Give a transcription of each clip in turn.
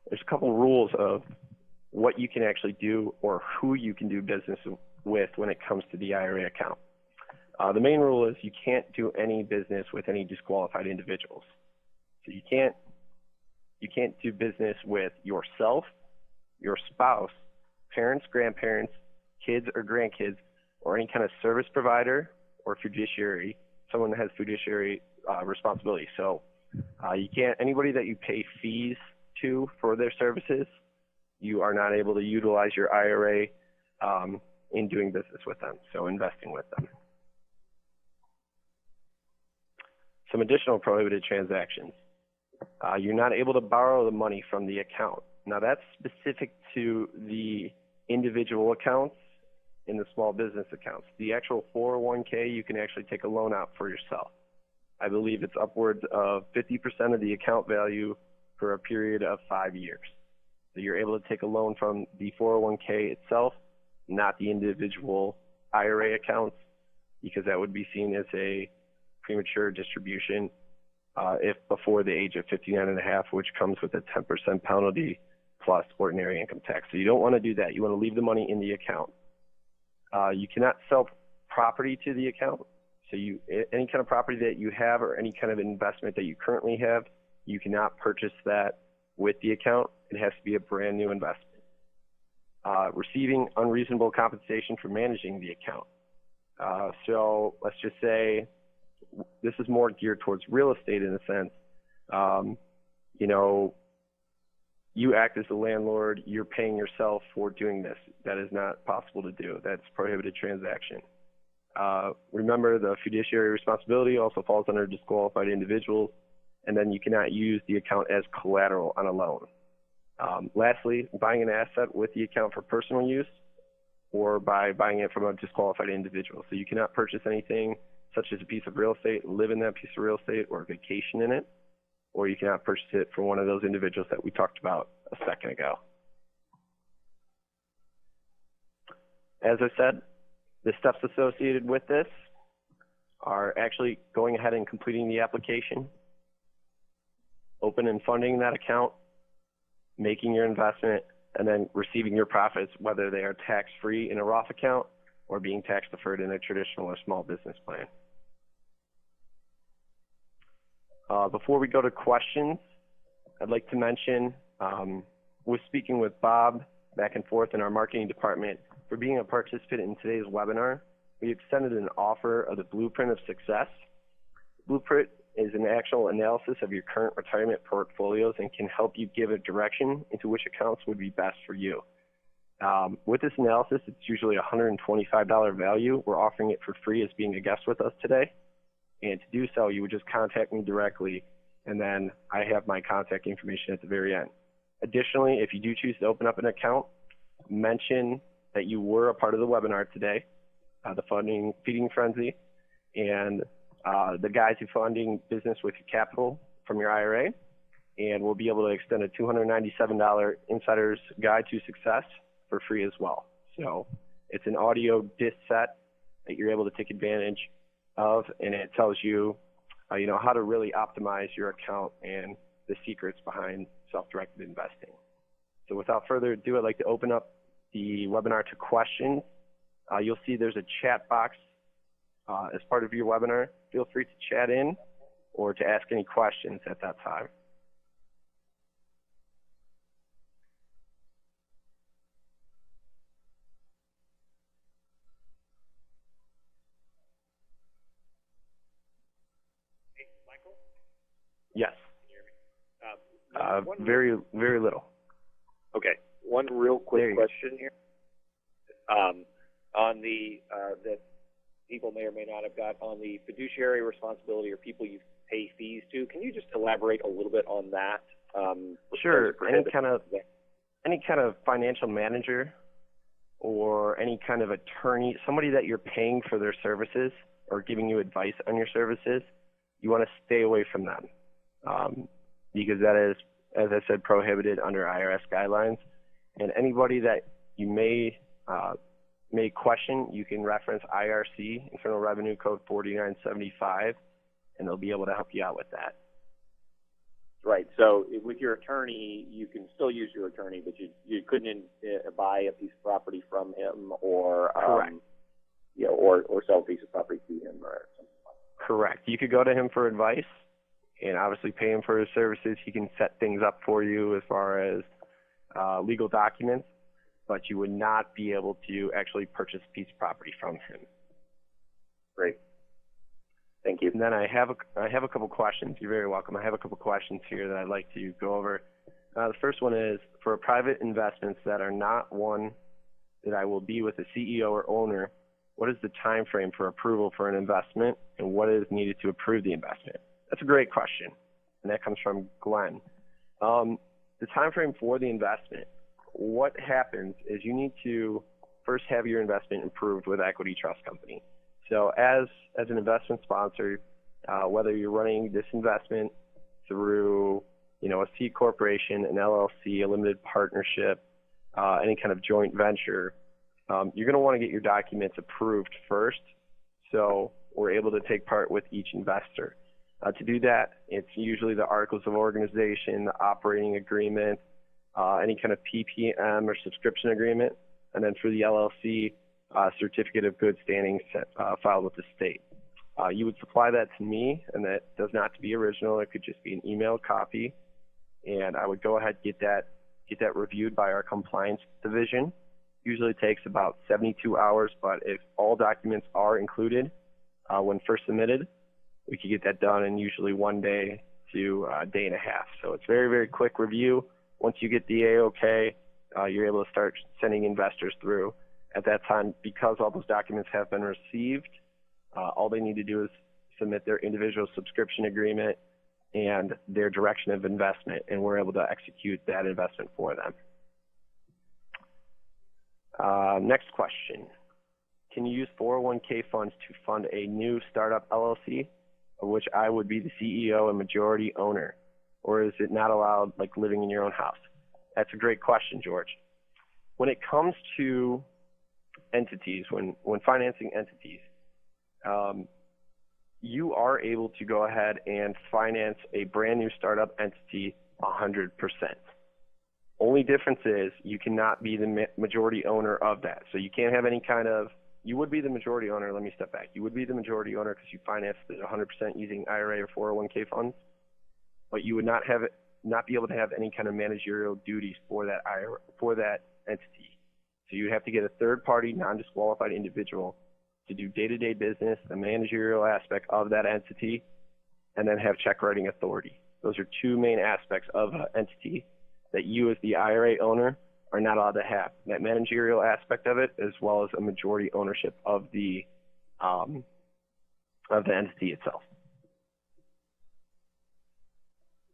there's a couple rules of what you can actually do or who you can do business with when it comes to the IRA account. The main rule is you can't do any business with any disqualified individuals. So you can't do business with yourself, your spouse, parents, grandparents, kids or grandkids, or any kind of service provider or fiduciary, someone that has fiduciary responsibility. So you can't, anybody that you pay fees to for their services, you are not able to utilize your IRA in doing business with them, so investing with them. Some additional prohibited transactions. You're not able to borrow the money from the account. Now that's specific to the individual accounts and the small business accounts. The actual 401k, you can actually take a loan out for yourself. I believe it's upwards of 50% of the account value for a period of 5 years. So you're able to take a loan from the 401k itself, not the individual IRA accounts, because that would be seen as a premature distribution if before the age of 59 and a half, which comes with a 10% penalty plus ordinary income tax. So you don't want to do that. You want to leave the money in the account. You cannot sell property to the account. So any kind of property that you have or any kind of investment that you currently have, you cannot purchase that with the account. It has to be a brand new investment. Receiving unreasonable compensation for managing the account. So let's just say this is more geared towards real estate in a sense. You know, you act as the landlord, you're paying yourself for doing this. That is not possible to do. That's prohibited transaction. Remember, the fiduciary responsibility also falls under disqualified individuals, and then you cannot use the account as collateral on a loan. Lastly, buying an asset with the account for personal use or by buying it from a disqualified individual. So you cannot purchase anything such as a piece of real estate, live in that piece of real estate, or vacation in it, or you cannot purchase it from one of those individuals that we talked about a second ago. As I said, the steps associated with this are actually going ahead and completing the application, open and funding that account, making your investment, and then receiving your profits, whether they are tax-free in a Roth account or being tax-deferred in a traditional or small business plan. Before we go to questions, I'd like to mention, we're speaking with Bob back and forth in our marketing department. For being a participant in today's webinar, we extended an offer of the Blueprint of Success. Blueprint is an actual analysis of your current retirement portfolios and can help you give a direction into which accounts would be best for you. With this analysis, it's usually a $125 value. We're offering it for free as being a guest with us today. And to do so, you would just contact me directly, and then I have my contact information at the very end. Additionally, if you do choose to open up an account, mention that you were a part of the webinar today, the Feeding Frenzy, and the guys who are funding business with your capital from your IRA, and we'll be able to extend a $297 Insider's Guide to Success for free as well. So it's an audio disc set that you're able to take advantage of, and it tells you, how to really optimize your account and the secrets behind self-directed investing. So without further ado, I'd like to open up the webinar to questions. You'll see there's a chat box as part of your webinar. Feel free to chat in or to ask any questions at that time. Hey, Michael? Yes. Can you hear me? Very, very little. Okay. One real quick question here. On the that people may or may not have got on the fiduciary responsibility or people you pay fees to. Can you just elaborate a little bit on that? Sure. Any kind of financial manager or any kind of attorney, somebody that you're paying for their services or giving you advice on your services, you want to stay away from them because that is, as I said, prohibited under IRS guidelines. And anybody that you may question, you can reference IRC, Internal Revenue Code 4975, and they'll be able to help you out with that. Right. So with your attorney, you can still use your attorney, but you couldn't buy a piece of property from him, or Correct. or sell a piece of property to him, or something like that. Correct. You could go to him for advice, and obviously pay him for his services. He can set things up for you as far as legal documents, but you would not be able to actually purchase a piece of property from him. Great. Thank you. And then I have a couple questions. You're very welcome. I have a couple questions here that I'd like to go over. The first one is, for private investments that are not one that I will be with the CEO or owner, what is the time frame for approval for an investment, and what is needed to approve the investment? That's a great question, and that comes from Glenn. The time frame for the investment, what happens is you need to first have your investment approved with Equity Trust Company. So as an investment sponsor, whether you're running this investment through a C corporation, an LLC, a limited partnership, any kind of joint venture, you're going to want to get your documents approved first, so we're able to take part with each investor. To do that, it's usually the Articles of Organization, the operating agreement, any kind of PPM or subscription agreement, and then for the LLC, certificate of good standing filed with the state. You would supply that to me, and that does not have to be original. It could just be an email copy, and I would go ahead and get that reviewed by our compliance division. Usually takes about 72 hours, but if all documents are included when first submitted, we could get that done in usually 1 day to a day and a half. So it's very, very quick review. Once you get the A-OK, you're able to start sending investors through. At that time, because all those documents have been received, all they need to do is submit their individual subscription agreement and their direction of investment, and we're able to execute that investment for them. Next question. Can you use 401k funds to fund a new startup LLC, of which I would be the CEO and majority owner? Or is it not allowed, like living in your own house? That's a great question, George. When it comes to entities, when financing entities, you are able to go ahead and finance a brand new startup entity 100%. Only difference is you cannot be the majority owner of that. So you can't have any kind of, you would be the majority owner, let me step back. You would be the majority owner because you financed it 100% using IRA or 401k funds, but you would not be able to have any kind of managerial duties for that IRA, for that entity. So you have to get a third-party, non-disqualified individual to do day-to-day business, the managerial aspect of that entity, and then have check-writing authority. Those are two main aspects of an entity that you as the IRA owner are not allowed to have. That managerial aspect of it, as well as a majority ownership of the entity itself.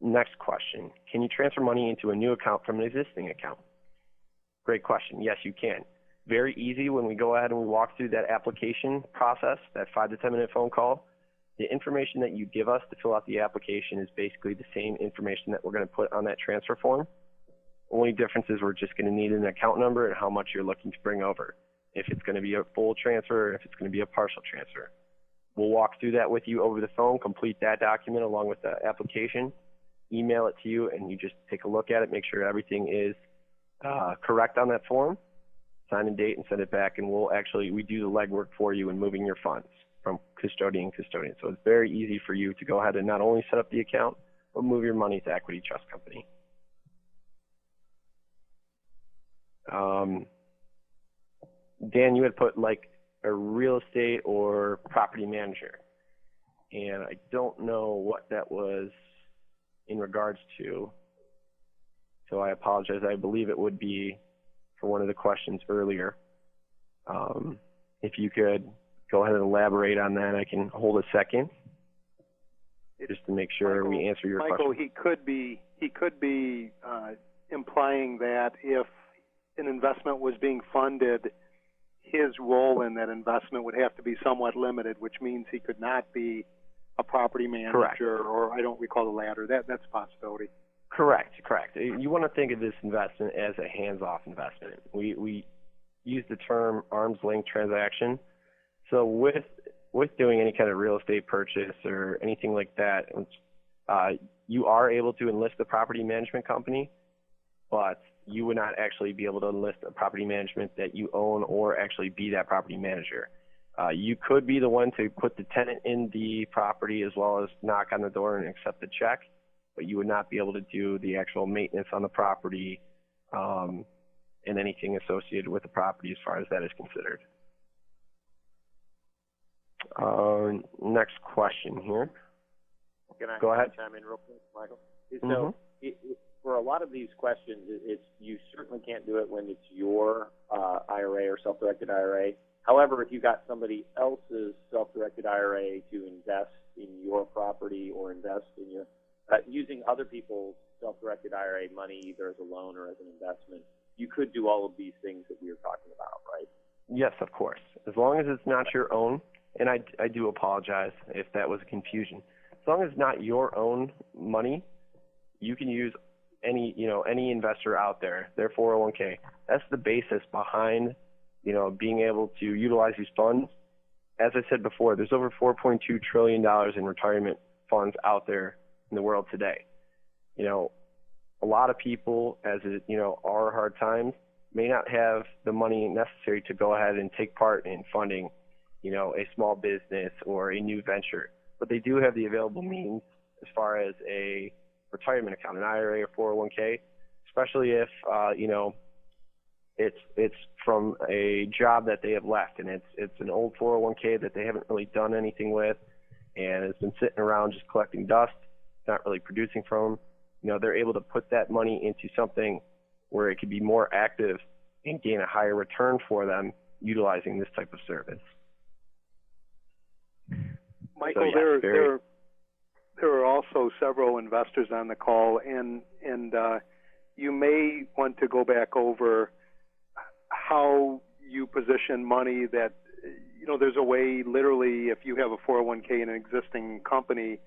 Next question. Can you transfer money into a new account from an existing account? Great question. Yes, you can. Very easy. When we go ahead and we walk through that application process, that 5 to 10 minute phone call, the information that you give us to fill out the application is basically the same information that we're going to put on that transfer form. Only difference is we're just going to need an account number and how much you're looking to bring over. If it's going to be a full transfer or if it's going to be a partial transfer. We'll walk through that with you over the phone, complete that document along with the application, email it to you, and you just take a look at it, make sure everything is correct on that form, sign and date, and send it back, and we do the legwork for you in moving your funds from custodian to custodian. So it's very easy for you to go ahead and not only set up the account, but move your money to Equity Trust Company. Dan, you had put like a real estate or property manager, and I don't know what that was in regards to, so I apologize. I believe it would be for one of the questions earlier. If you could go ahead and elaborate on that, I can hold a second just to make sure we answer your question. Michael, he could be implying that if an investment was being funded, his role in that investment would have to be somewhat limited, which means he could not be a property manager. Correct. Or I don't recall the latter. That's a possibility. Correct. You want to think of this investment as a hands-off investment. We use the term arm's length transaction. So with doing any kind of real estate purchase or anything like that, you are able to enlist a property management company, but you would not actually be able to enlist a property management that you own or actually be that property manager. You could be the one to put the tenant in the property as well as knock on the door and accept the check, but you would not be able to do the actual maintenance on the property and anything associated with the property as far as that is considered. Next question here. Can I Go ahead. chime in real quick, Michael? Mm-hmm. So for a lot of these questions, you certainly can't do it when it's your IRA or self-directed IRA. However, if you got somebody else's self-directed IRA to invest in your property or invest in your using other people's self-directed IRA money either as a loan or as an investment, you could do all of these things that we are talking about, right? Yes, of course. As long as it's not your own, and I do apologize if that was a confusion. As long as it's not your own money, you can use any investor out there, their 401k. That's the basis behind, being able to utilize these funds. As I said before, there's over $4.2 trillion in retirement funds out there in the world today. A lot of people, as it, are hard times, may not have the money necessary to go ahead and take part in funding, a small business or a new venture. But they do have the available means as far as a retirement account, an IRA or 401k, especially if, it's from a job that they have left and it's an old 401k that they haven't really done anything with and has been sitting around just collecting dust, not really producing from. They're able to put that money into something where it could be more active and gain a higher return for them utilizing this type of service. Michael, So, there are also several investors on the call, and you may want to go back over how you position money that, there's a way, literally, if you have a 401k in an existing company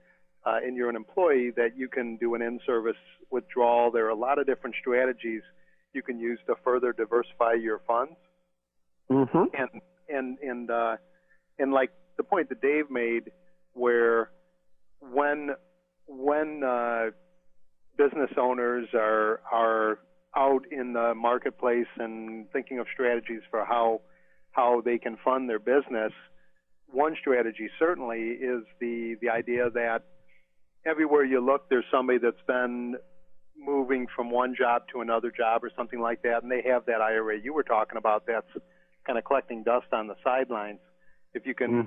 and you're an employee, that you can do an in-service withdrawal. There are a lot of different strategies you can use to further diversify your funds. Mm-hmm. And like the point that Dave made, where when business owners are out in the marketplace and thinking of strategies for how they can fund their business, one strategy certainly is the idea that everywhere you look, there's somebody that's been moving from one job to another job or something like that, and they have that IRA you were talking about that's kind of collecting dust on the sidelines. If you can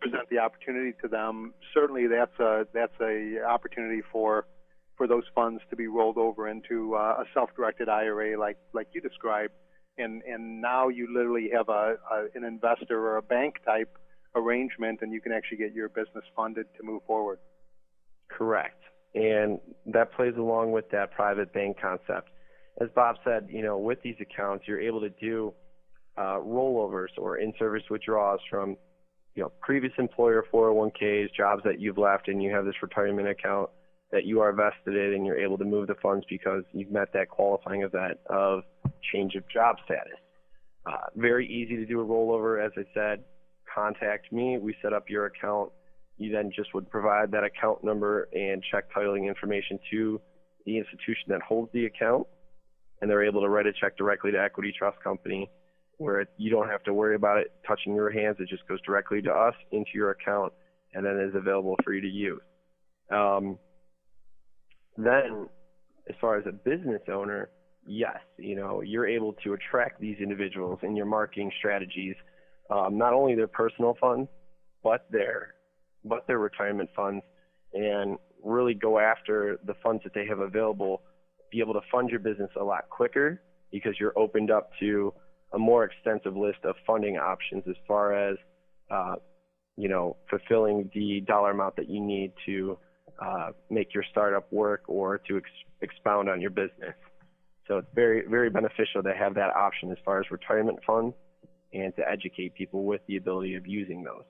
present the opportunity to them, certainly that's a opportunity for those funds to be rolled over into a self-directed IRA like you described, and now you literally have an investor or a bank type arrangement, and you can actually get your business funded to move forward. Correct. And that plays along with that private bank concept. As Bob said, with these accounts, you're able to do rollovers or in-service withdrawals from, previous employer 401ks, jobs that you've left, and you have this retirement account that you are vested in, and you're able to move the funds because you've met that qualifying event of change of job status. Very easy to do a rollover. As I said, contact me. We set up your account. You then just would provide that account number and check titling information to the institution that holds the account, and they're able to write a check directly to Equity Trust Company, where you don't have to worry about it touching your hands. It just goes directly to us into your account and then is available for you to use. Then, as far as a business owner, yes, you're able to attract these individuals in your marketing strategies, not only their personal funds, but their retirement funds, and really go after the funds that they have available, be able to fund your business a lot quicker because you're opened up to a more extensive list of funding options as far as, fulfilling the dollar amount that you need to make your startup work or to expound on your business. So it's very, very beneficial to have that option as far as retirement funds and to educate people with the ability of using those.